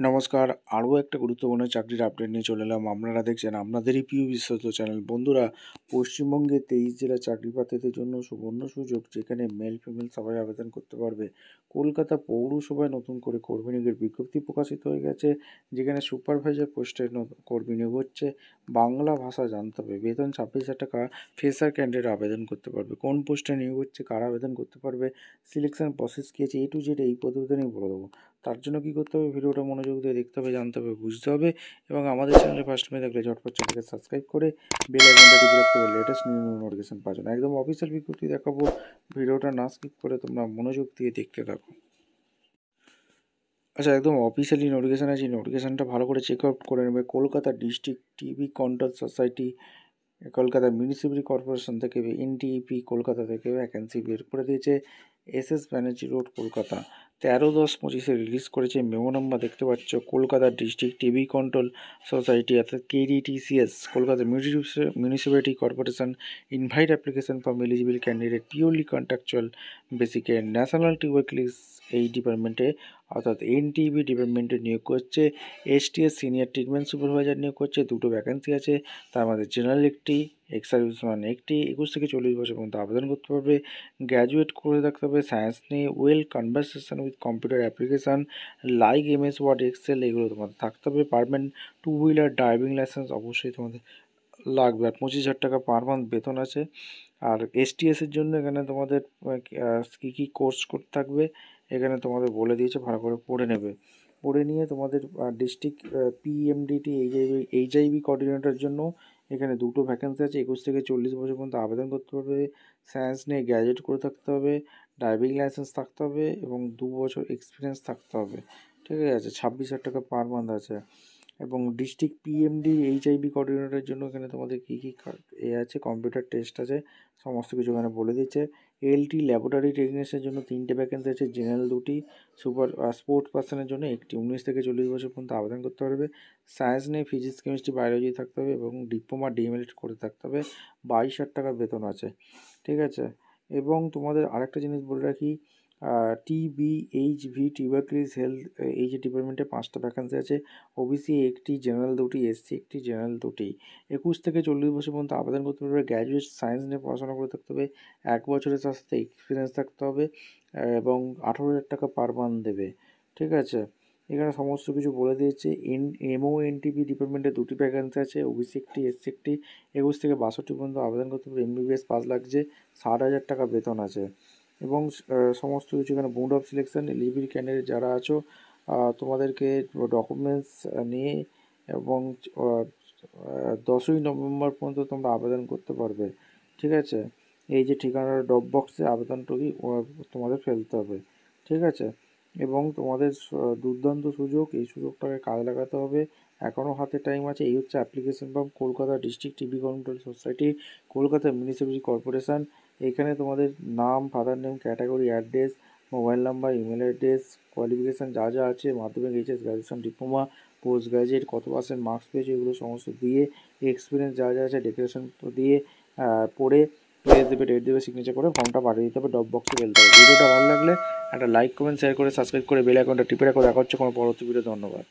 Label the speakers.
Speaker 1: নমস্কার, আরও একটা গুরুত্বপূর্ণ চাকরির আপডেট নিয়ে চলে এলাম। আপনারা দেখছেন আপনাদেরই প্রিয় বিশ্বস্ত চ্যানেল। বন্ধুরা, পশ্চিমবঙ্গে 23 জেলা চাকরি প্রার্থীদের জন্য সুবর্ণ সুযোগ, যেখানে মেল ফিমেল সবাই আবেদন করতে পারবে। কলকাতা পৌরসভায় নতুন করে কর্মী নিয়োগের বিজ্ঞপ্তি প্রকাশিত হয়ে গেছে, যেখানে সুপারভাইজার পোস্টে কর্মী নিয়োগ হচ্ছে। বাংলা ভাষা জানতে হবে, বেতন 26,000 টাকা। ফ্রেশার ক্যান্ডিডেট আবেদন করতে পারবে। কোন পোস্টে নিয়োগ হচ্ছে, কারা আবেদন করতে পারবে, সিলেকশন প্রসেস কী আছে, A to Z এই প্রতিবেদনেই বলে দেবো। তার জন্য কী করতে হবে, ভিডিওটা মনোযোগ দিয়ে দেখতে হবে, জানতে হবে, বুঝতে হবে। এবং আমাদের চ্যানেলে ফার্স্ট টাইম দেখলে ঝটপট চ্যানেলকে সাবস্ক্রাইব করে বেল আইকনটা টিপে রাখতে হবে, লেটেস্ট নিউ নোটিফিকেশন পাওয়ার জন্য। একদম অফিসিয়াল বিজ্ঞপ্তি দেখাবো, ভিডিওটা না স্কিপ করে তোমরা মনোযোগ দিয়ে দেখতে থাকো। আচ্ছা, একদম অফিসিয়ালি নোটিফিকেশান আছে, নোটিফিকেশানটা ভালো করে চেক আউট করে নেবে। Kolkata district TB control society, Kolkata municipality corporation থেকে NTEP কলকাতা থেকে ভ্যাকেন্সি বের করে দিয়েছে। SS Banerjee road, Kolkata. 13/10/25 release করেছে। মেমো নাম্বার দেখতে পাচ্ছ। Kolkata district TB control society অর্থাৎ KDTCS, Kolkata municipality corporation invite application from eligible candidate purely contractual বেসিকে। ন্যাশনাল টিউবারকুলোসিস এই ডিপার্টমেন্টে অর্থাৎ NTEP ডিপার্টমেন্টে নিয়োগ করছে। STS সিনিয়র ট্রিটমেন্ট সুপারভাইজার নিয়োগ করছে। 2টো ভ্যাকেন্সি আছে, তার মধ্যে জেনারেল একটি, এক্স সার্ভিসম্যান একটি। 21 থেকে 40 বছর পর্যন্ত আবেদন করতে পারবে। গ্র্যাজুয়েট করে থাকতে হবে, সায়েন্স নিয়ে, well conversation with computer application like MS Word Excel এগুলো তোমাদের থাকতে হবে। পারমানেন্ট 2 হুইলার ড্রাইভিং লাইসেন্স অবশ্যই তোমাদের লাগবে। আর 25,000 টাকা পার মান্থ বেতন আছে। আর STS-এর জন্য এখানে তোমাদের কী কী কোর্স করতে থাকবে এখানে তোমাদের বলে দিয়েছে, ভালো করে পড়ে নেবে। পড়ে নিয়ে তোমাদের ডিস্ট্রিক্ট PMDT HIV কোঅর্ডিনেটরের জন্য এখানে 2টো ভ্যাকেন্সি আছে। 21 থেকে 40 বছর পর্যন্ত আবেদন করতে পারবে। সায়েন্স নিয়ে গ্র্যাজুয়েট করে থাকতে হবে, ড্রাইভিং লাইসেন্স থাকতে হবে এবং 2 বছর এক্সপিরিয়েন্স থাকতে হবে। ঠিক আছে, 26,000 টাকা পার মান্থ আছে। এবং ডিস্ট্রিক্ট PMD HIV কোঅর্ডিনেটরের জন্য এখানে তোমাদের কী কী আছে, কম্পিউটার টেস্ট আছে, সমস্ত কিছু এখানে বলে দিচ্ছে। LT ল্যাবরেটরি টেকনিশিয়ানের জন্য 3টে ভ্যাকেন্সি আছে, জেনারেল 2টি, স্পোর্টস পার্সনের জন্য একটি। 19 থেকে 40 বছর পর্যন্ত আবেদন করতে পারবে। সায়েন্স নিয়ে ফিজিক্স, কেমিস্ট্রি, বায়োলজি থাকতে হবে এবং ডিপ্লোমা DMLT করে থাকতে হবে। 22,000 টাকা বেতন আছে। ঠিক আছে, এবং তোমাদের আরেকটা জিনিস বলে রাখি, TBHV টিউবারকুলোসিস হেলথ এই যে ডিপার্টমেন্টে 5টা ভ্যাকেন্সি আছে। OBC একটি, জেনারেল 2টি, SC একটি, জেনারেল 2টি। 21 থেকে 40 বছর পর্যন্ত আবেদন করতে পারবে। গ্র্যাজুয়েট সায়েন্স নিয়ে পড়াশোনা করে থাকতে হবে। 1 বছরের সাথে সাথে এক্সপিরিয়েন্স থাকতে হবে এবং 18,000 টাকা পার মান্থ দেবে। ঠিক আছে, এখানে সমস্ত কিছু বলে দিয়েছে। MONTP ডিপার্টমেন্টে 2টি ভ্যাকেন্সি আছে, OBC একটি, SC একটি। 21 থেকে 62 পর্যন্ত আবেদন করতে পারবে। MBBS পাস লাগছে। 60,000 টাকা বেতন আছে এবং সমস্ত কিছু এখানে board of selection eligible candidate যারা আছো তোমাদেরকে ডকুমেন্টস নিয়ে এবং 10ই নভেম্বর পর্যন্ত তোমরা আবেদন করতে পারবে। ঠিক আছে, এই যে ঠিকানার ড্রপ বক্সে আবেদনটুকু তোমাদের ফেলতে হবে। ঠিক আছে, এবং তোমাদের দুর্দান্ত সুযোগ, এই সুযোগটাকে কাজে লাগাতে হবে। এখনও হাতে টাইম আছে। এই হচ্ছে application form, Kolkata district TB control society, Kolkata municipality corporation. এখানে তোমাদের নাম, father name, category, address, mobile number, email address, qualification যা যা আছে, মাধ্যমিক, HS, graduation, diploma, post graduate, কত পার্সেন্ট মার্কস পেয়েছে, এগুলো সমস্ত দিয়ে, এক্সপিরিয়েন্স যা যা আছে ডেক্লারেশন দিয়ে পড়ে প্লেস দেবে, ডেট দেবে, সিগনেচার করে ফর্মটা পাঠিয়ে দিতে হবে, ড্রপ বক্সে ফেলতে হবে। ভিডিওটা ভালো লাগলে একটা লাইক, কমেন্ট, শেয়ার করে সাবস্ক্রাইব করে বেল আইকনটা টিপে রাখো। দেখা হচ্ছে কোনো পরবর্তী ভিডিও। ধন্যবাদ।